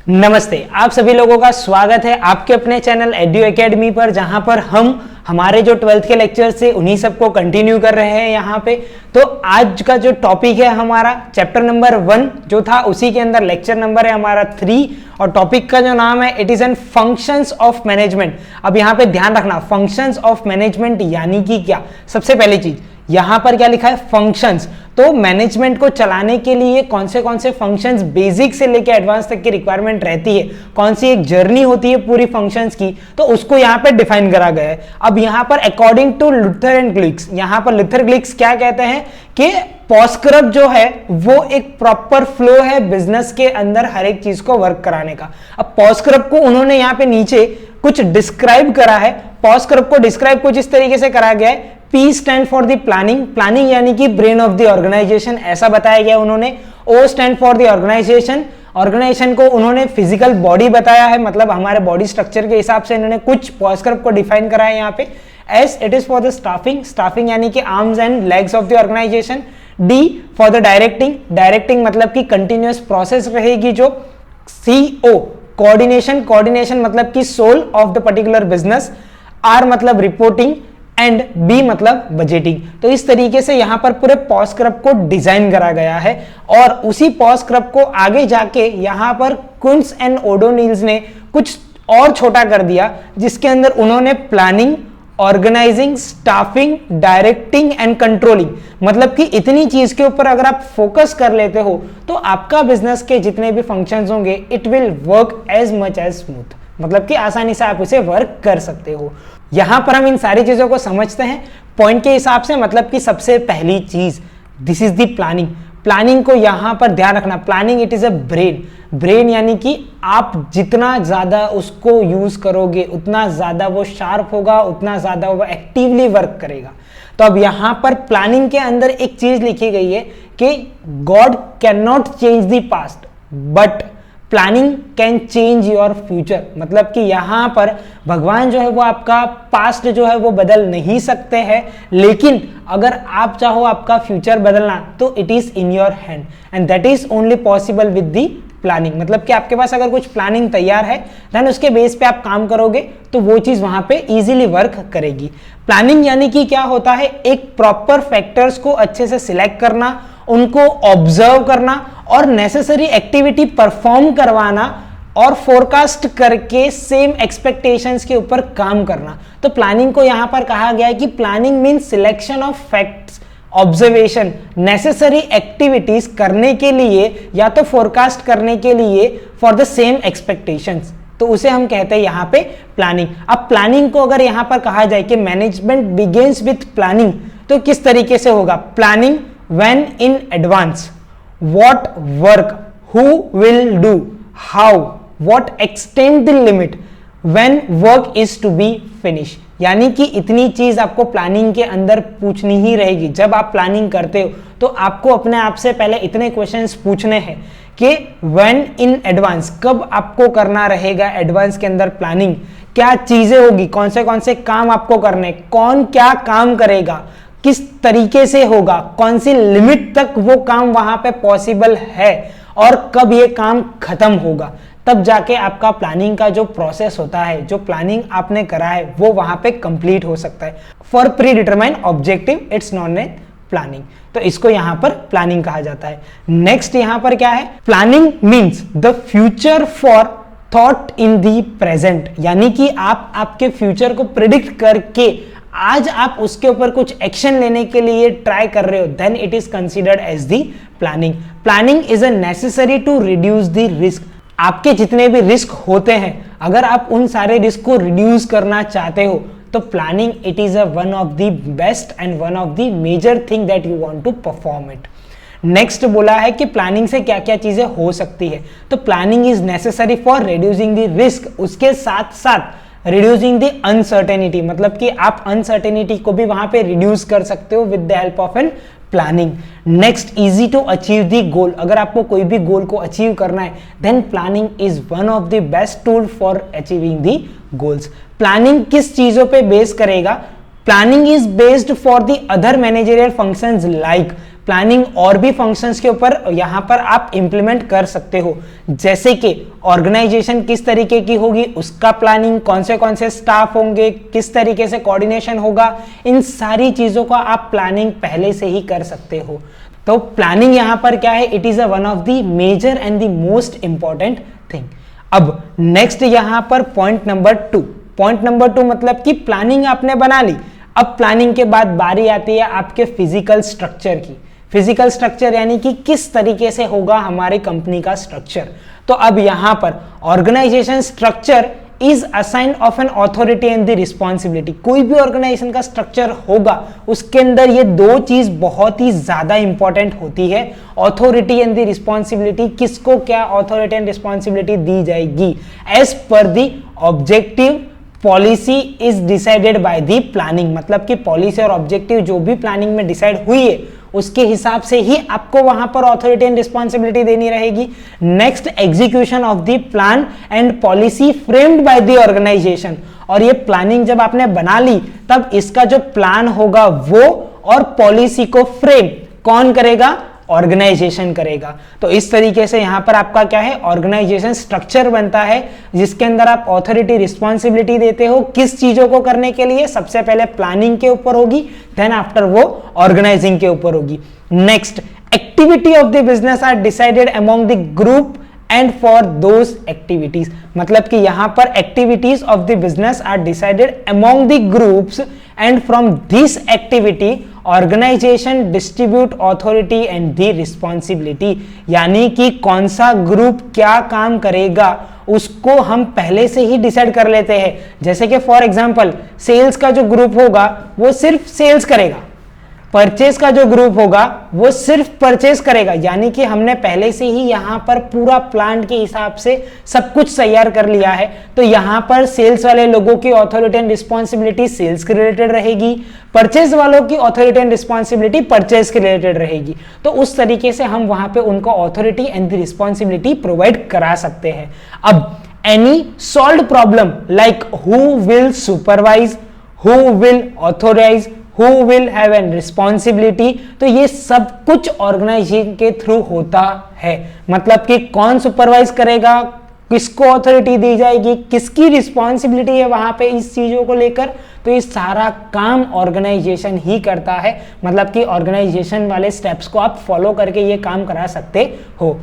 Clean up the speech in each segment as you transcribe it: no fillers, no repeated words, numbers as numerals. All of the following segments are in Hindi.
नमस्ते, आप सभी लोगों का स्वागत है आपके अपने चैनल एड्यू एकेडमी पर, जहां पर हम हमारे जो 12th के लेक्चर से उन्हीं सबको कंटिन्यू कर रहे हैं यहाँ पे। तो आज का जो टॉपिक है हमारा चैप्टर नंबर 1 जो था, उसी के अंदर लेक्चर नंबर है हमारा 3 और टॉपिक का जो नाम है it is an functions of management. अब यहाँ पे ध्यान रखना, फंक्शंस ऑफ मैनेजमेंट यानी कि क्या। सबसे पहली चीज यहां पर क्या लिखा है, फंक्शंस। तो मैनेजमेंट को चलाने के लिए कौन से फंक्शंस बेसिक से लेकर एडवांस तक की रिक्वायरमेंट रहती है, कौन सी एक जर्नी होती है पूरी फंक्शंस की, तो उसको यहां पर डिफाइन करा गया है। अब यहां पर अकॉर्डिंग टू लुथर एंड ग्लिक्स, यहां पर लुथर ग्लिक्स क्या कहते हैं कि पॉस्क्रिप्ट जो है वो एक प्रॉपर फ्लो है बिजनेस के अंदर हर एक चीज को वर्क कराने का। अब पॉस्क्रिप्ट को उन्होंने यहां पे नीचे कुछ डिस्क्राइब करा है। पॉस्क्रिप्ट को डिस्क्राइब कुछ इस तरीके से करा गया है, P stand for the planning, planning यानी कि ब्रेन ऑफ द ऑर्गेनाइजेशन, ऐसा बताया गया उन्होंने। O stand for the organisation, organisation को उन्होंने फिजिकल बॉडी बताया है, मतलब हमारे बॉडी स्ट्रक्चर के हिसाब से इन्होंने कुछ पॉस्क्रिप्ट को डिफाइन करा है यहाँ पे। S it is for the staffing, staffing यानी कि arms and legs of the organisation. D for the directing, directing मतलब कि कंटिन्यूअस प्रोसेस रहेगी जो। CO कोऑर्डिनेशन, कोऑर्डिनेशन मतलब कि soul of the particular business. R मतलब रिपोर्टिंग एंड B मतलब बजटिंग। तो इस तरीके से यहां पर पूरे पॉस्क्रिप्ट को डिजाइन करा गया है और उसी पॉस्क्रिप्ट को आगे जाके यहां पर कुंट्ज एंड ओडोनिल्स ने कुछ और छोटा कर दिया, जिसके अंदर उन्होंने planning, organising, staffing, directing and controlling, मतलब कि इतनी चीज के ऊपर अगर आप फोकस कर लेते हो तो आपका बिजनेस के जितने भी फंक्शंस होंगे it will work as much as smooth, मतलब कि आसानी से आप उसे वर्क कर सकते हो। यहां पर हम इन सारी चीजों को समझते हैं पॉइंट के हिसाब से। मतलब कि सबसे पहली चीज this is the planning. Planning को यहां पर ध्यान रखना, planning it is a brain. Brain यानी कि आप जितना ज्यादा उसको यूज करोगे उतना ज्यादा वो शार्प होगा, उतना ज्यादा वो एक्टिवली वर्क करेगा। तो अब यहां पर प्लानिंग के अंदर एक चीज लिखी गई है कि God can not change the past but planning can change your future. मतलब कि यहां पर भगवान जो है वो आपका पास्ट जो है वो बदल नहीं सकते हैं, लेकिन अगर आप चाहो आपका फ्यूचर बदलना तो it is in your hand and that is only possible with the planning. मतलब कि आपके पास अगर कुछ प्लानिंग तैयार है देन उसके बेस पे आप काम करोगे तो वो चीज वहां पे इजीली वर्क करेगी। प्लानिंग यानी कि क्या होता है, एक प्रॉपर फैक्टर्स को अच्छे से सिलेक्ट करना, उनको ऑब्जर्व करना और नेसेसरी एक्टिविटी परफॉर्म करवाना और फोरकास्ट करके सेम एक्सपेक्टेशंस के ऊपर काम करना। तो प्लानिंग को यहां पर कहा गया है कि planning means selection of facts, observation, necessary activities करने के लिए या तो फोरकास्ट करने के लिए फॉर द सेम एक्सपेक्टेशंस, तो उसे हम कहते हैं यहां पे प्लानिंग। अब प्लानिंग को अगर यहां पर कहा जाए कि मैनेजमेंट बिगिंस विथ प्लानिंग, तो किस तरीके से होगा। Planning when in advance, what work, who will do, how, what extend the limit, when work is to be finished। यानी कि इतनी चीज आपको प्लानिंग के अंदर पूछनी ही रहेगी। जब आप प्लानिंग करते हो तो आपको अपने आप से पहले इतने क्वेश्चंस पूछने हैं कि when in advance, कब आपको करना रहेगा एडवांस के अंदर प्लानिंग, क्या चीजें होगी, कौन से काम आपको करने, कौन क्या काम करेगा, किस तरीके से होगा, कौन सी लिमिट तक वो काम वहां पे पॉसिबल है और कब ये काम खत्म होगा। तब जाके आपका प्लानिंग का जो प्रोसेस होता है, जो प्लानिंग आपने करा है वो वहां पे कंप्लीट हो सकता है। For pre determine objective it's non a planning, तो इसको यहां पर प्लानिंग कहा जाता है। नेक्स्ट यहां पर क्या है, planning means the future for thought in the present, यानी कि आप आपके फ्यूचर को प्रिडिक्ट करके आज आप उसके ऊपर कुछ एक्शन लेने के लिए ट्राई कर रहे हो, then it is considered as the planning. Planning is a necessary to reduce the risk. आपके जितने भी रिस्क होते हैं, अगर आप उन सारे रिस्क को रिड्यूस करना चाहते हो तो planning it is a one of the best and one of the major thing that you want to perform it. Next बोला है कि प्लानिंग से क्या क्या चीजें हो सकती है, तो planning is necessary for reducing the risk, उसके साथ साथ रिड्यूसिंग द अनसर्टेनिटी, मतलब कि आप अनसर्टेनिटी को भी वहां पे रिड्यूस कर सकते हो with the help of an planning. Next, easy to achieve the goal, अगर आपको कोई भी गोल को अचीव करना है then planning is one of the best tool for achieving the goals. Planning किस चीजों पे बेस करेगा, planning is based for the other managerial functions like, planning और भी फंक्शंस के ऊपर यहाँ पर आप इंप्लीमेंट कर सकते हो, जैसे कि ऑर्गेनाइजेशन किस तरीके की होगी, उसका प्लानिंग, कौन से स्टाफ होंगे, किस तरीके से कोऑर्डिनेशन होगा, इन सारी चीजों का आप प्लानिंग पहले से ही कर सकते हो। तो प्लानिंग यहाँ पर क्या है, it is a one of the major and the most important thing. अब नेक्स्ट यहाँ पर पॉइंट नंबर 2 मतलब कि प्लानिंग आपने बना ली। अब प्लानिंग के बाद बारी आती है आपके फिजिकल स्ट्रक्चर की। फिजिकल स्ट्रक्चर यानी कि किस तरीके से होगा हमारी कंपनी का स्ट्रक्चर। तो अब यहां पर organisation structure is assign of an authority and the responsibility. कोई भी ऑर्गेनाइजेशन का स्ट्रक्चर होगा उसके अंदर ये दो चीज बहुत ही ज्यादा इंपॉर्टेंट होती है, ऑथोरिटी एंड द रिस्पॉन्सिबिलिटी। किसको क्या ऑथोरिटी एंड रिस्पॉन्सिबिलिटी दी जाएगी, as per the objective policy is decided by the planning. मतलब कि पॉलिसी और ऑब्जेक्टिव जो भी प्लानिंग में डिसाइड हुई है उसके हिसाब से ही आपको वहां पर ऑथोरिटी एंड रिस्पॉन्सिबिलिटी देनी रहेगी। Next, execution of the plan and policy framed by the organisation. और ये प्लानिंग जब आपने बना ली तब इसका जो प्लान होगा वो और पॉलिसी को फ्रेम कौन करेगा, ऑर्गेनाइजेशन करेगा। तो इस तरीके से यहां पर आपका क्या है, ऑर्गेनाइजेशन स्ट्रक्चर बनता है जिसके अंदर आप ऑथोरिटी रिस्पॉन्सिबिलिटी देते हो किस चीजों को करने के लिए। सबसे पहले प्लानिंग के ऊपर होगी, देन आफ्टर वो ऑर्गेनाइजिंग के ऊपर होगी। Next, activity of the business are decided among the group and for those activities. मतलब कि यहां पर activities of the business are decided among the groups and from this activity organisation distribute authority and the responsibility. यानी कि कौन सा ग्रुप क्या काम करेगा उसको हम पहले से ही डिसाइड कर लेते हैं। जैसे कि फॉर एग्जांपल सेल्स का जो ग्रुप होगा वो सिर्फ सेल्स करेगा, परचेज का जो ग्रुप होगा वो सिर्फ परचेज करेगा। यानी कि हमने पहले से ही यहां पर पूरा प्लान के हिसाब से सब कुछ तैयार कर लिया है। तो यहां पर सेल्स वाले लोगों की ऑथोरिटी एंड रिस्पॉन्सिबिलिटी सेल्स के रिलेटेड रहेगी, परचेज वालों की ऑथोरिटी एंड रिस्पॉन्सिबिलिटी परचेज के रिलेटेड रहेगी। तो उस तरीके से हम वहां पे उनको ऑथोरिटी एंड रिस्पॉन्सिबिलिटी प्रोवाइड करा सकते हैं। अब any solve problem like who will supervise, who will authorise, who will have an responsibility, तो ये सब कुछ ऑर्गेनाइजेशन के थ्रू होता है। मतलब कि कौन सुपरवाइज करेगा, किसको अथॉरिटी दी जाएगी, किसकी रिस्पॉन्सिबिलिटी है वहां पे इस चीजों को लेकर, तो ये सारा काम ऑर्गेनाइजेशन ही करता है। मतलब कि ऑर्गेनाइजेशन वाले स्टेप्स को आप फॉलो करके ये काम करा सकते हो।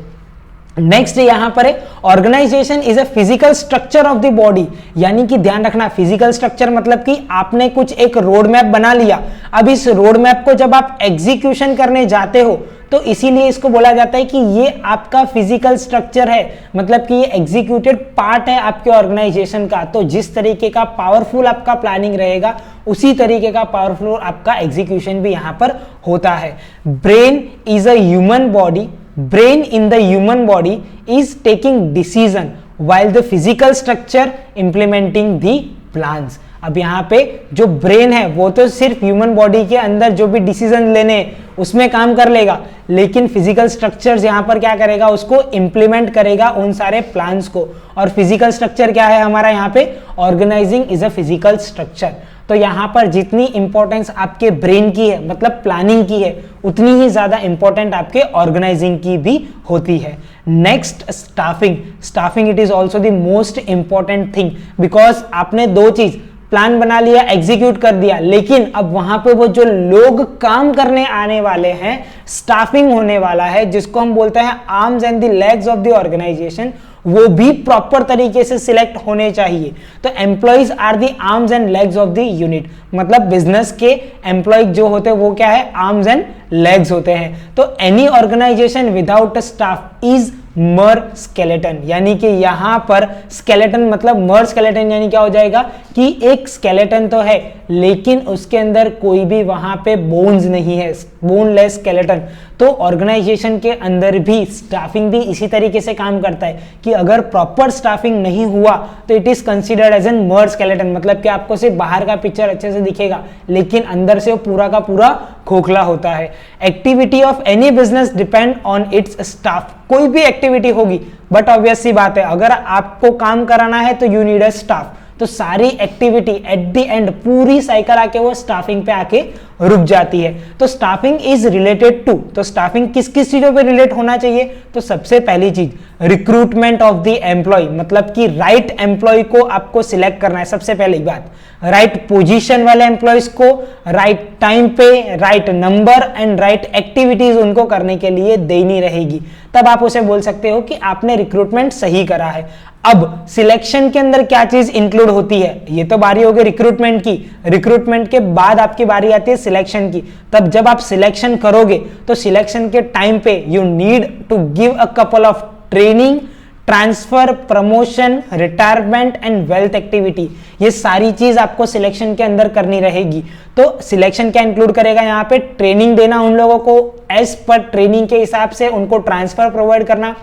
नेक्स्ट यहां पर है organisation is a physical structure of the body. यानी कि ध्यान रखना, फिजिकल स्ट्रक्चर मतलब कि आपने कुछ एक रोड मैप बना लिया। अब इस रोड मैप को जब आप एग्जीक्यूशन करने जाते हो तो इसीलिए इसको बोला जाता है कि ये आपका फिजिकल स्ट्रक्चर है। मतलब कि ये एग्जीक्यूटेड पार्ट है आपके ऑर्गेनाइजेशन का। तो जिस तरीके का पावरफुल आपका प्लानिंग रहेगा उसी तरीके का पावरफुल आपका एग्जीक्यूशन भी यहां पर होता है। Brain is a human body, brain in the human body is taking decision while the physical structure implementing the plans। अब यहाँ पे जो ब्रेन है वो तो सिर्फ ह्यूमन बॉडी के अंदर जो भी डिसीजन लेने उसमें काम कर लेगा, लेकिन फिजिकल स्ट्रक्चर्स यहाँ पर क्या करेगा, उसको इंप्लीमेंट करेगा उन सारे प्लान्स को। और फिजिकल स्ट्रक्चर क्या है हमारा यहाँ पे, organising is a physical structure. तो यहाँ पर जितनी इंपॉर्टेंस आपके ब्रेन की है मतलब प्लानिंग की है उतनी ही ज्यादा इंपॉर्टेंट आपके ऑर्गेनाइजिंग की भी होती है। Next, staffing. Staffing it is also the most important thing, because आपने दो चीज, प्लान बना लिया, एग्जीक्यूट कर दिया, लेकिन अब वहां पे वो जो लोग काम करने आने वाले हैं, स्टाफिंग होने वाला है, जिसको हम बोलते हैं arms and the legs of the organisation, वो भी प्रॉपर तरीके से सिलेक्ट होने चाहिए। तो employees are the arms and legs of the unit. मतलब बिजनेस के एम्प्लॉय जो होते हैं वो क्या है, आर्म्स एंड लेग्स होते हैं। तो any organisation without staff is mere skeleton. यानी कि यहां पर स्केलेटन मतलब मर स्केलेटन यानी क्या हो जाएगा कि एक स्केलेटन तो है लेकिन उसके अंदर कोई भी वहां पे बोन्स नहीं है, बोनलेस स्केलेटन। तो ऑर्गेनाइजेशन के अंदर भी स्टाफिंग भी इसी तरीके से काम करता है कि अगर प्रॉपर स्टाफिंग नहीं हुआ तो it is considered as an mere skeleton. मतलब कि आपको सिर्फ बाहर का पिक्चर अच्छे से दिखेगा लेकिन अंदर से वो पूरा का पूरा खोखला होता है। Activity of any business depend on it's staff. कोई भी एक्टिविटी होगी बट ऑब्वियस सी बात है अगर आपको काम कराना है तो यू नीड अ स्टाफ। तो सारी एक्टिविटी एट द एंड पूरी साइकिल आके वो स्टाफिंग पे आके रुक जाती है। तो स्टाफिंग इज रिलेटेड टू, तो स्टाफिंग किस किस चीजों पे रिलेट होना चाहिए? तो सबसे पहली चीज रिक्रूटमेंट ऑफ द एम्प्लॉय, मतलब कि राइट एम्प्लॉय को आपको सिलेक्ट करना है। सबसे पहली बात, राइट पोजीशन वाले एम्प्लॉयज को राइट टाइम पे, right number and right activities उनको करने के लिए देनी रहेगी, तब आप उसे बोल सकते हो कि आपने रिक्रूटमेंट सही करा है। अब सिलेक्शन के अंदर क्या चीज इंक्लूड होती है? ये तो बारी होगी रिक्रूटमेंट की, रिक्रूटमेंट के बाद आपकी बारी आती है सिलेक्शन की। तब जब आप सिलेक्शन करोगे तो सिलेक्शन के टाइम पे you need to give a couple of training, transfer, promotion, retirement and wealth activity. ये सारी चीज आपको सिलेक्शन के अंदर करनी रहेगी। तो सिलेक्शन क्या इंक्लूड करेगा? यहाँ पे ट्रेनिंग देना उन लोगों को, एज पर ट्रेनिंग के हिसाब से उनको ट्रांसफर प्रोवाइड करना,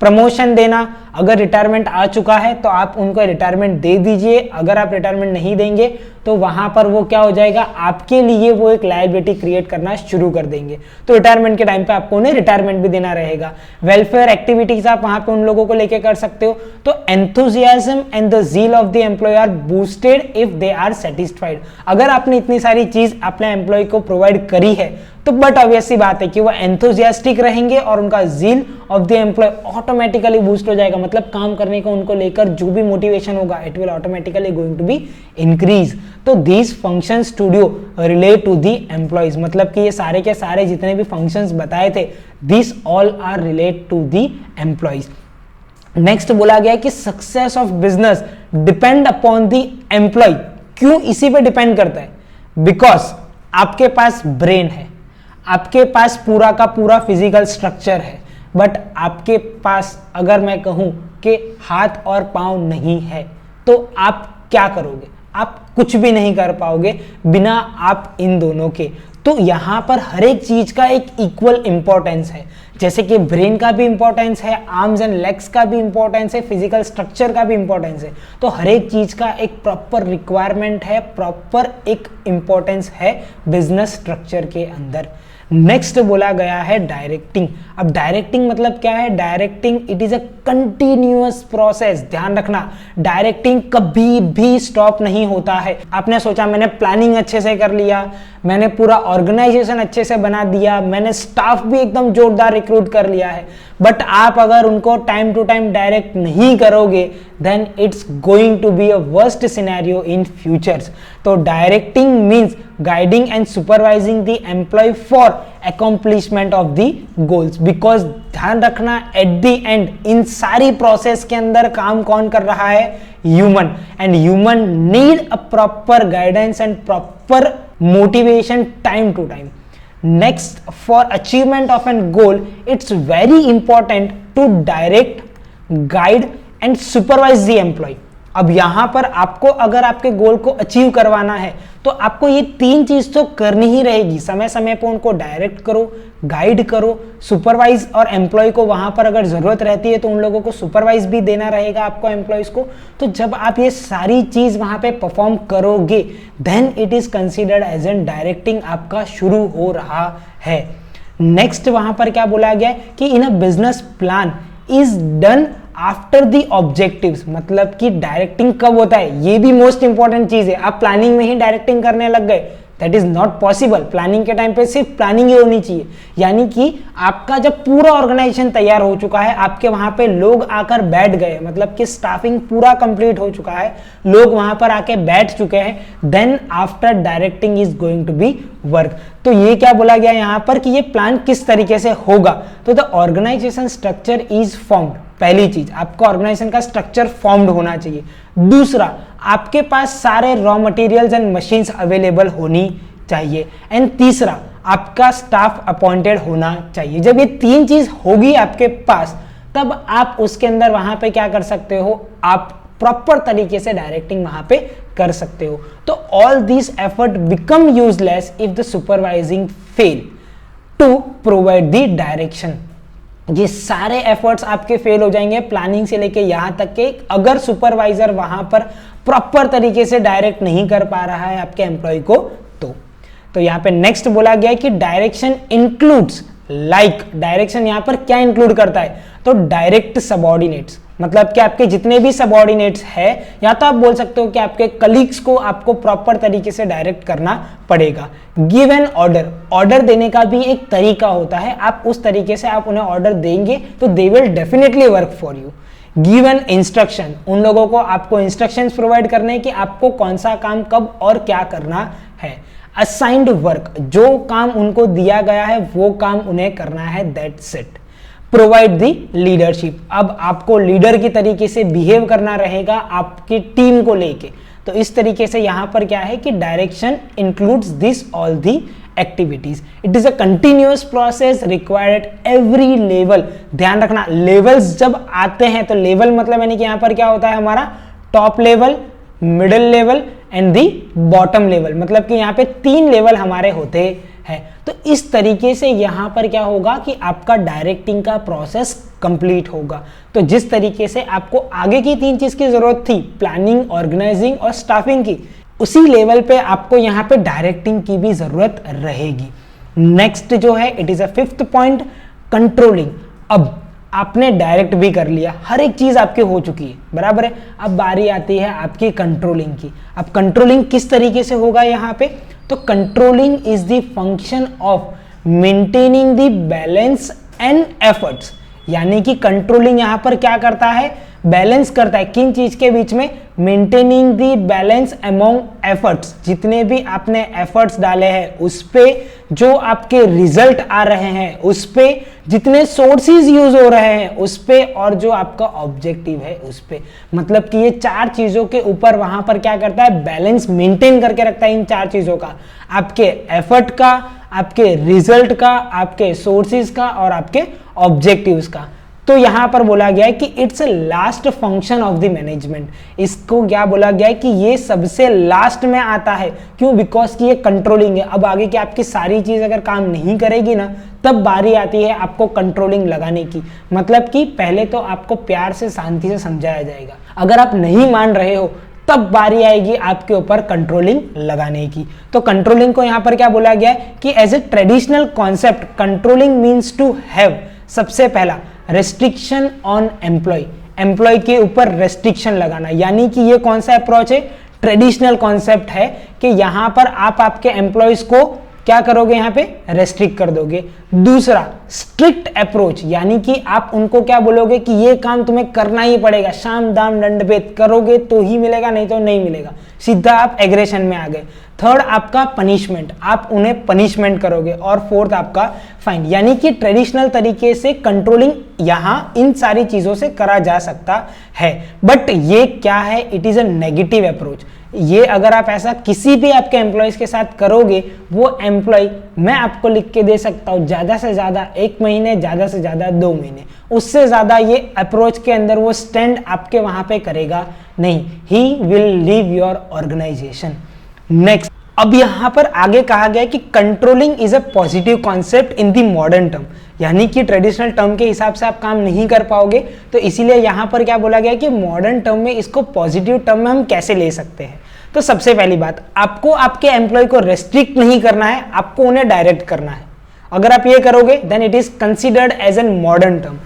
प्रमोशन देना, अगर रिटायरमेंट आ चुका है तो आप उनको रिटायरमेंट दे दीजिए, अगर आप रिटायरमेंट नहीं देंगे तो वहां पर वो क्या हो जाएगा, आपके लिए वो एक लायबिलिटी क्रिएट करना शुरू कर देंगे। तो रिटायरमेंट के टाइम पे आपको उन्हें रिटायरमेंट भी देना रहेगा। वेलफेयर एक्टिविटीज आप वहां पे उन लोगों को लेके कर सकते हो। तो enthusiasm and the zeal of the employee are boosted if they are satisfied. अगर आपने इतनी सारी चीज अपने एम्प्लॉय को प्रोवाइड करी है तो बट ऑब्वियस सी बात है कि वो एंथुजियास्टिक रहेंगे और उनका zeal of the employee automatically boost हो जाएगा। मतलब काम करने का उनको लेकर जो भी मोटिवेशन होगा it will automatically going to be increase. तो these function studio relate to the employees, मतलब कि ये सारे के सारे जितने भी फंक्शंस बताए थे this all are relate to the employees. Next बोला गया कि success of business depend upon the employee. क्यों इसी पे डिपेंड करता है? बिकॉज आपके पास ब्रेन है, आपके पास पूरा का पूरा फिजिकल स्ट्रक्चर है, बट आपके पास अगर मैं कहूं कि हाथ और पांव नहीं है तो आप क्या करोगे? आप कुछ भी नहीं कर पाओगे बिना आप इन दोनों के। तो यहां पर हर एक चीज का एक इक्वल इंपॉर्टेंस है, जैसे कि ब्रेन का भी इंपॉर्टेंस है, आर्म्स एंड लेग्स का भी इंपॉर्टेंस है, फिजिकल स्ट्रक्चर का भी इंपॉर्टेंस है। तो हर एक चीज का एक प्रॉपर रिक्वायरमेंट है, प्रॉपर एक इंपॉर्टेंस है बिजनेस स्ट्रक्चर के अंदर। नेक्स्ट बोला गया है डायरेक्टिंग। अब डायरेक्टिंग मतलब क्या है? Directing it is a continuous process. ध्यान रखना, डायरेक्टिंग कभी भी स्टॉप नहीं होता है। आपने सोचा मैंने प्लानिंग अच्छे से कर लिया, मैंने पूरा ऑर्गेनाइजेशन अच्छे से बना दिया, मैंने स्टाफ भी एकदम जोरदार रिक्रूट कर लिया है, बट आप अगर उनको टाइम टू टाइम डायरेक्ट नहीं करोगे then it's going to be a worst scenario in futures. तो directing means guiding and supervising the employ for accomplishment of the goals. Because ध्यान रखना एट द एंड इन सारी प्रोसेस के अंदर काम कौन कर रहा है? Human, and human need a proper guidance and proper motivation time to time. Next, for achievement of a goal, it's very important to direct, guide and supervise the employee. अब यहां पर आपको अगर आपके गोल को अचीव करवाना है तो आपको ये तीन चीज तो करनी ही रहेगी। समय समय पर उनको डायरेक्ट करो, गाइड करो, सुपरवाइज, और एम्प्लॉय को वहां पर अगर जरूरत रहती है तो उन लोगों को सुपरवाइज भी देना रहेगा आपको एम्प्लॉयज को। तो जब आप ये सारी चीज वहां पे परफॉर्म करोगे then it is considered as an directing आपका शुरू हो रहा है। नेक्स्ट वहां पर क्या बोला गया कि in a business plan is done after the objectives. मतलब कि डायरेक्टिंग कब होता है? ये भी मोस्ट इंपॉर्टेंट चीज है। आप प्लानिंग में ही डायरेक्टिंग करने लग गए, that is not possible. Planning के टाइम पे सिर्फ प्लानिंग ही होनी चाहिए, यानी कि आपका जब पूरा ऑर्गेनाइजेशन तैयार हो चुका है, आपके वहां पे लोग आकर बैठ गए, मतलब कि स्टाफिंग पूरा कंप्लीट हो चुका है, लोग वहां पर आके बैठ चुके हैं, then after directing is going to be work. तो ये क्या बोला गया यहां पर कि ये प्लान किस तरीके से होगा? तो the organisation structure is formed. पहली चीज, आपका ऑर्गेनाइजेशन का स्ट्रक्चर फॉर्म्ड होना चाहिए। दूसरा, आपके पास सारे raw materials and machines available होनी चाहिए। एंड तीसरा, आपका स्टाफ अपॉइंटेड होना चाहिए। जब ये तीन चीज होगी आपके पास तब आप उसके अंदर वहां पे क्या कर सकते हो? आप प्रॉपर तरीके से डायरेक्टिंग वहां पे कर सकते हो। तो all this effort become useless if the supervising fail to provide the direction. ये सारे एफर्ट्स आपके फेल हो जाएंगे, प्लानिंग से लेके यहां तक के, अगर सुपरवाइजर वहां पर प्रॉपर तरीके से डायरेक्ट नहीं कर पा रहा है आपके एम्प्लॉय को। तो यहाँ पे नेक्स्ट बोला गया है कि डायरेक्शन इंक्लूड्स लाइक डायरेक्शन यहाँ पर क्या इंक्लूड करता है, तो डायरेक्ट सबऑर्डिनेट्स, मतलब कि आपके जितने भी सबऑर्डिनेट्स है, या तो आप बोल सकते हो कि आपके कलीग्स को आपको प्रॉपर तरीके से डायरेक्ट करना पड़ेगा। गिव एन ऑर्डर, ऑर्डर देने का भी एक तरीका होता है, आप उस तरीके से आप उन्हें ऑर्डर देंगे तो they will definitely work for you. Give an instruction, उन लोगों को आपको इंस्ट्रक्शंस प्रोवाइड करने हैं कि आपको कौन सा काम कब और क्या करना है। असाइंड वर्क, जो काम उनको दिया गया है वो काम उन्हें करना है, that's it. Provide the leadership, अब आपको लीडर की तरीके से बिहेव करना रहेगा आपकी टीम को लेके, तो इस तरीके से यहां पर क्या है कि direction includes this all the activities. It is a continuous process required at every level. ध्यान रखना, लेवल्स जब आते हैं तो लेवल मतलब यानी कि यहां पर क्या होता है हमारा top level, middle level and the bottom level, मतलब कि यहाँ पे 3 लेवल हमारे होते हैं। तो इस तरीके से यहाँ पर क्या होगा कि आपका डायरेक्टिंग का प्रोसेस कंप्लीट होगा। तो जिस तरीके से आपको आगे की 3 चीज की जरूरत थी, प्लानिंग, ऑर्गेनाइजिंग और स्टाफिंग की, उसी लेवल पे आपको यहाँ पे डायरेक्टिंग की भी जरूरत रहेगी। नेक्स्ट जो है it is a 5th point, controlling. अब आपने डायरेक्ट भी कर लिया, हर एक चीज आपकी हो चुकी है, बराबर है। अब बारी आती है आपकी कंट्रोलिंग की। अब कंट्रोलिंग किस तरीके से होगा यहाँ पे, तो controlling is the function of maintaining the balance and efforts, यानी कि कंट्रोलिंग यहाँ पर क्या करता है, बैलेंस करता है किन चीज के बीच में, maintaining the balance among efforts, जितने भी आपने एफर्ट्स डाले हैं उस पे, जो आपके रिजल्ट आ रहे हैं उस पे, जितने सोर्सेज यूज हो रहे हैं उस पे, और जो आपका ऑब्जेक्टिव है उस पे। मतलब कि ये 4 चीजों के ऊपर वहां पर क्या करता है, बैलेंस मेंटेन करके रखता है इन 4 चीजों का, आपके एफर्ट का, आपके रिजल्ट का, आपके सोर्सेज का और आपके ऑब्जेक्टिव्स का। तो यहां पर बोला गया है कि it's last function of the management, इसको क्या बोला गया है कि ये सबसे लास्ट में आता है। क्यों, बिकॉज कि ये कंट्रोलिंग है। अब आगे की आपकी सारी चीज अगर काम नहीं करेगी ना, तब बारी आती है आपको कंट्रोलिंग लगाने की। मतलब कि पहले तो आपको प्यार से, शांति से समझाया जाएगा, अगर आप नहीं मान रहे हो तब बारी आएगी आपके ऊपर कंट्रोलिंग लगाने की। तो कंट्रोलिंग को यहां पर क्या बोला गया है कि as a traditional concept controlling means to have, सबसे पहला रेस्ट्रिक्शन ऑन एम्प्लॉय, एम्प्लॉय के ऊपर रेस्ट्रिक्शन लगाना, यानी कि ये कौन सा अप्रोच है, ट्रेडिशनल कॉन्सेप्ट है कि यहां पर आप आपके एम्प्लॉयज को क्या करोगे, यहां पे रेस्ट्रिक्ट कर दोगे। दूसरा स्ट्रिक्ट अप्रोच, यानी कि आप उनको क्या बोलोगे कि ये काम तुम्हें करना ही पड़ेगा, शाम दाम दंड भेद करोगे तो ही मिलेगा, नहीं तो नहीं मिलेगा, सीधा आप एग्रेशन में आ गए। थर्ड आपका पनिशमेंट, आप उन्हें पनिशमेंट करोगे। और फोर्थ आपका फाइन, यानी कि ट्रेडिशनल तरीके से कंट्रोलिंग यहां इन सारी चीजों से करा जा सकता है। बट ये क्या है, it is a negative approach. ये अगर आप ऐसा किसी भी आपके एम्प्लॉयज के साथ करोगे, वो एम्प्लॉय मैं आपको लिख के दे सकता हूं ज्यादा से ज्यादा 1 महीने, ज्यादा से ज्यादा 2 महीने, उससे ज्यादा ये अप्रोच के अंदर वो स्टैंड आपके वहां पे करेगा नहीं, he will leave your organisation. Next, अब यहां पर आगे कहा गया है कि controlling is a positive concept in the modern term, यानी कि ट्रेडिशनल टर्म के हिसाब से आप काम नहीं कर पाओगे, तो इसीलिए यहां पर क्या बोला गया है कि मॉडर्न टर्म में इसको पॉजिटिव टर्म में हम कैसे ले सकते हैं। तो सबसे पहली बात, आपको आपके एम्प्लॉय को रेस्ट्रिक्ट नहीं करना है, आपको उन्हें डायरेक्ट करना है। अगर आप ये करोगे then it is considered as an modern term.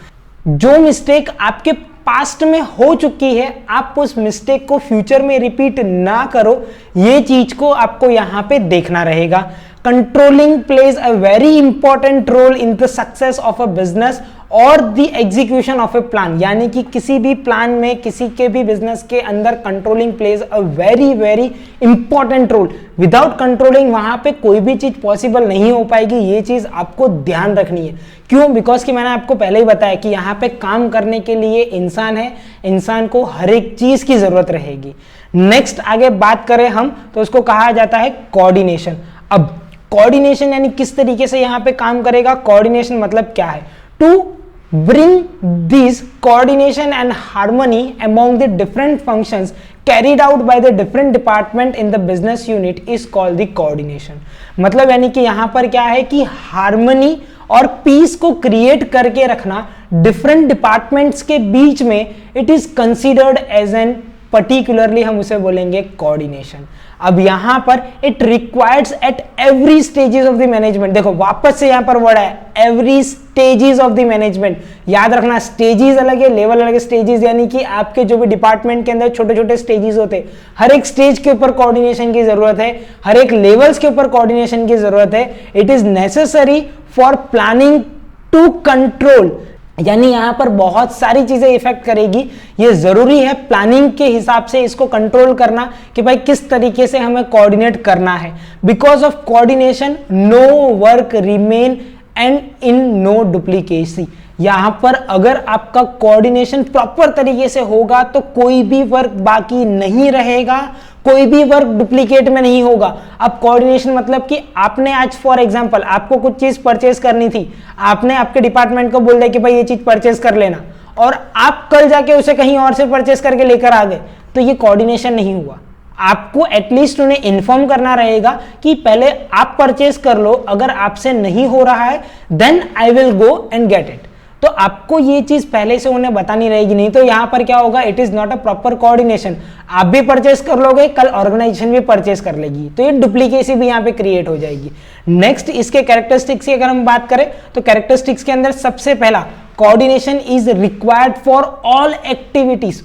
जो मिस्टेक आपके पास्ट में हो चुकी है, आप उस मिस्टेक को फ्यूचर में रिपीट ना करो, ये चीज को आपको यहां पे देखना रहेगा। Controlling plays a very important role in the success of a business और the execution of a plan, यानी कि किसी भी प्लान में, किसी के भी बिजनेस के अंदर controlling plays a very very important role. Without controlling वहां पे कोई भी चीज पॉसिबल नहीं हो पाएगी, ये चीज आपको ध्यान रखनी है। क्यों, बिकॉज कि मैंने आपको पहले ही बताया कि यहाँ पे काम करने के लिए इंसान है, इंसान को हर एक चीज की जरूरत रहेगी। नेक्स्ट आगे बात करें हम तो उसको कहा जाता है कोऑर्डिनेशन। अब कोऑर्डिनेशन यानी किस तरीके से यहाँ पे काम करेगा, कोऑर्डिनेशन मतलब क्या है, to bring these coordination and harmony among the different functions carried out by the different department in the business unit is called the coordination। मतलब यानी कि यहां पर क्या है कि हार्मनी और पीस को क्रिएट करके रखना डिफरेंट डिपार्टमेंट्स के बीच में, it is considered as an particularly हम उसे बोलेंगे कोऑर्डिनेशन। अब यहां पर it requires at every stages of the management, देखो वापस से यहां पर वर्ड है every stages of the management. याद रखना स्टेजेस अलग है, लेवल अलग है। स्टेजेस यानी कि आपके जो भी डिपार्टमेंट के अंदर छोटे छोटे स्टेजेस होते हैं, हर एक स्टेज के ऊपर कोऑर्डिनेशन की जरूरत है, हर एक लेवल्स के ऊपर कोऑर्डिनेशन की जरूरत है। It is necessary for planning to control, यानी यहां पर बहुत सारी चीजें इफेक्ट करेगी। ये जरूरी है प्लानिंग के हिसाब से इसको कंट्रोल करना कि भाई किस तरीके से हमें कोऑर्डिनेट करना है। Because of coordination no work remain and in no duplicacy. यहां पर अगर आपका कोऑर्डिनेशन प्रॉपर तरीके से होगा तो कोई भी वर्क बाकी नहीं रहेगा, कोई भी वर्क डुप्लीकेट में नहीं होगा। अब कोऑर्डिनेशन मतलब कि आपने आज फॉर एग्जांपल आपको कुछ चीज परचेज करनी थी, आपने आपके डिपार्टमेंट को बोल दिया कि भाई ये चीज परचेज कर लेना, और आप कल जाके उसे कहीं और से परचेज करके लेकर आ गए, तो ये कोऑर्डिनेशन नहीं हुआ। आपको एटलीस्ट उन्हें इन्फॉर्म करना रहेगा कि पहले आप परचेज कर लो, अगर आपसे नहीं हो रहा है then I will go and get it. तो आपको ये चीज पहले से उन्हें बतानी रहेगी, नहीं तो यहां पर क्या होगा, it is not a proper coordination. आप भी परचेस कर लोगे, कल ऑर्गेनाइजेशन भी परचेस कर लेगी, तो ये डुप्लीकेसी भी यहां पे क्रिएट हो जाएगी। नेक्स्ट इसके कैरेक्टरिस्टिक्स की अगर हम बात करें तो कैरेक्टरिस्टिक्स के अंदर सबसे पहला coordination is required for all activities.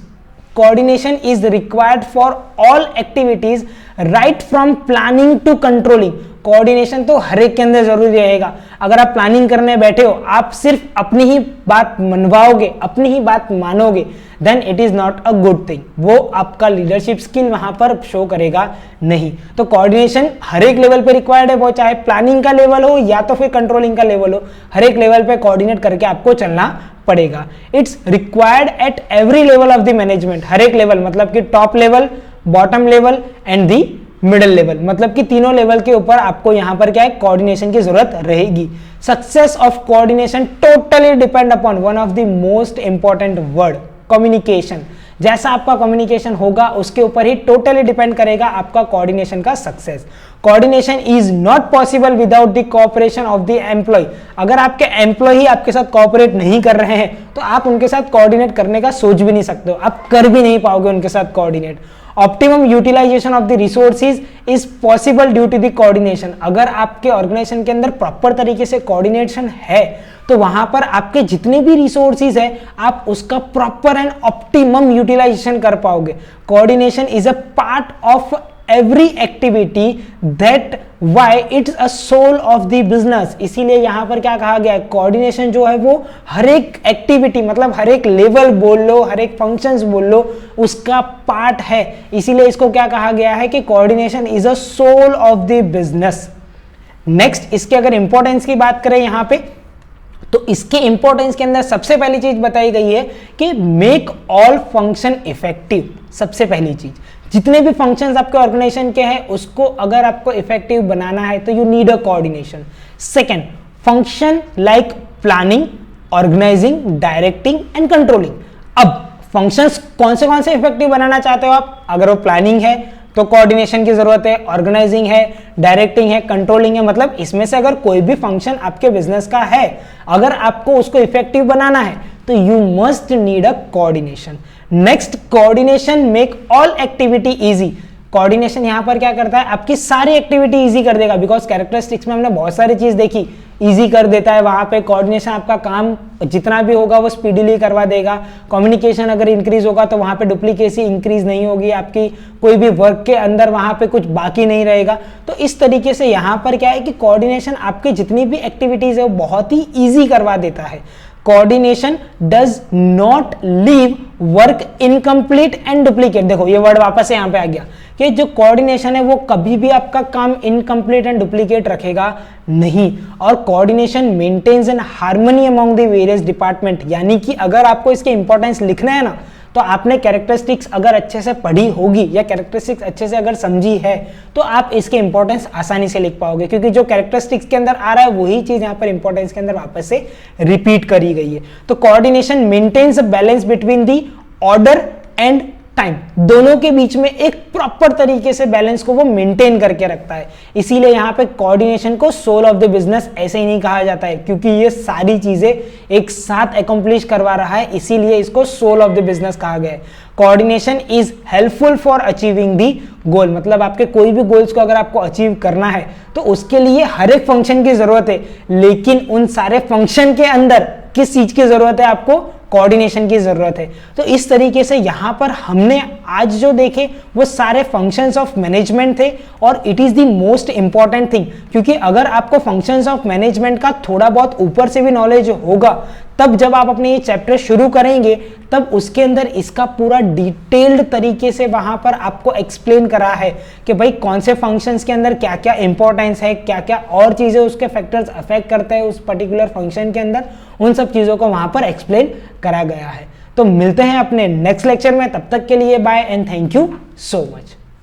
Coordination is required for all activities right from planning to controlling. Coordination तो हर एक के अंदर जरूरी रहेगा। अगर आप प्लानिंग करने बैठे हो, आप सिर्फ अपनी ही बात मनवाओगे, अपनी ही बात मानोगे, then it is not a good thing. वो आपका लीडरशिप स्किल वहां पर शो करेगा नहीं। तो कोऑर्डिनेशन हर एक लेवल पे रिक्वायर्ड है, वो चाहे प्लानिंग का लेवल हो या तो फिर कंट्रोलिंग का लेवल हो, हर एक लेवल पे कोऑर्डिनेट करके आपको चलना पड़ेगा। It's required at every level of the management. हर एक लेवल मतलब कि top level, bottom level and the middle level, मतलब कि तीनों लेवल के ऊपर आपको यहां पर क्या है, कोऑर्डिनेशन की जरूरत रहेगी। Success of coordination totally depend upon one of the most important word, communication. जैसा आपका कम्युनिकेशन होगा उसके ऊपर ही टोटली डिपेंड करेगा आपका कोऑर्डिनेशन का success. Coordination is not possible without the cooperation of the employee. अगर आपके एम्प्लॉय आपके साथ कोऑपरेट नहीं कर रहे हैं तो आप उनके साथ कोऑर्डिनेट करने का सोच भी नहीं सकते हो, आप कर भी नहीं पाओगे उनके साथ coordinate. Optimum utilisation of the resources is possible due to the coordination. अगर आपके ऑर्गेनाइजेशन के अंदर प्रॉपर तरीके से कोऑर्डिनेशन है तो वहां पर आपके जितने भी रिसोर्सेज है आप उसका प्रॉपर एंड ऑप्टिमम यूटिलाइजेशन कर पाओगे। Coordination is a part of every activity that why it's a soul of the business. इसीलिए यहां पर क्या कहा गया है, कोऑर्डिनेशन जो है वो हर एक एक्टिविटी मतलब हर एक लेवल बोल लो, हर एक फंक्शंस बोल लो, उसका पार्ट है। इसीलिए इसको क्या कहा गया है कि coordination is a soul of the business. Next इसके अगर इंपॉर्टेंस की बात करें यहां पे तो इसके इंपॉर्टेंस के अंदर सबसे पहली चीज बताई गई है कि मेक ऑल फंक्शन इफेक्टिव। सबसे पहली चीज, जितने भी फंक्शंस आपके ऑर्गेनाइजेशन के हैं उसको अगर आपको इफेक्टिव बनाना है तो you need a coordination. Second, function like planning, organizing, directing and controlling. अब फंक्शंस कौन से इफेक्टिव बनाना चाहते हो आप, अगर वो प्लानिंग है तो कोऑर्डिनेशन की जरूरत है, ऑर्गेनाइजिंग है, डायरेक्टिंग है, कंट्रोलिंग है, मतलब इसमें से अगर कोई भी फंक्शन आपके बिजनेस का है, अगर आपको उसको इफेक्टिव बनाना है तो you must need a coordination. Next, coordination make all activity easy. Coordination यहां पर क्या करता है, आपकी सारी एक्टिविटी इजी कर देगा। बिकॉज कैरेक्टरिस्टिक्स में हमने बहुत सारी चीज देखी, इजी कर देता है। वहां पे कोऑर्डिनेशन आपका काम जितना भी होगा वो स्पीडीली करवा देगा। कम्युनिकेशन अगर इंक्रीज होगा तो वहां पे डुप्लीकेसी इंक्रीज नहीं होगी, आपकी कोई भी वर्क के अंदर वहां पे कुछ बाकी नहीं रहेगा। तो इस तरीके से यहां पर क्या है कि कोऑर्डिनेशन आपकी जितनी भी एक्टिविटीज है वो बहुत ही ईजी करवा देता है। Coordination does not leave work incomplete and duplicate. देखो ये वर्ड वापस से यहां पे आ गया कि जो कोऑर्डिनेशन है वो कभी भी आपका काम इनकम्प्लीट एंड डुप्लीकेट रखेगा नहीं। और coordination maintains an harmony among the various department. यानी कि अगर आपको इसके इंपॉर्टेंस लिखना है ना तो आपने कैरेक्टरिस्टिक्स अगर अच्छे से पढ़ी होगी या कैरेक्टरिस्टिक्स अच्छे से अगर समझी है तो आप इसके इंपॉर्टेंस आसानी से लिख पाओगे, क्योंकि जो कैरेक्टरिस्टिक्स के अंदर आ रहा है वही चीज यहां पर इंपॉर्टेंस के अंदर वापस से रिपीट करी गई है। तो coordination maintains a balance between the order and time, दोनों के बीच में एक प्रॉपर तरीके से बैलेंस को वो मेंटेन करके रखता है। इसीलिए यहाँ पे कोऑर्डिनेशन को सोल ऑफ द बिजनेस ऐसे ही नहीं कहा जाता है, क्योंकि ये सारी चीजें एक साथ अकम्प्लिश करवा रहा है, इसीलिए इसको सोल ऑफ द बिजनेस कहा गया है। Coordination is helpful for achieving the goal, मतलब आपके कोई भी गोल्स को अगर आपको अचीव करना है तो उसके लिए हर एक फंक्शन की जरूरत है, लेकिन उन सारे फंक्शन के अंदर किस चीज की जरूरत है? आपको कोऑर्डिनेशन की जरूरत है। तो इस तरीके से यहां पर हमने आज जो देखे वो सारे फंक्शंस ऑफ मैनेजमेंट थे, और it is the most important thing, क्योंकि अगर आपको फंक्शंस ऑफ मैनेजमेंट का थोड़ा बहुत ऊपर से भी नॉलेज होगा, तब जब आप अपने ये चैप्टर शुरू करेंगे तब उसके अंदर इसका पूरा डिटेल्ड तरीके से वहां पर आपको एक्सप्लेन करा है कि भाई कौन से फंक्शंस के अंदर क्या क्या इंपॉर्टेंस है, क्या क्या और चीजें उसके फैक्टर्स अफेक्ट करते हैं उस पर्टिकुलर फंक्शन के अंदर, उन सब चीजों को वहां पर एक्सप्लेन करा गया है। तो मिलते हैं अपने नेक्स्ट लेक्चर में, तब तक के लिए bye and thank you so much.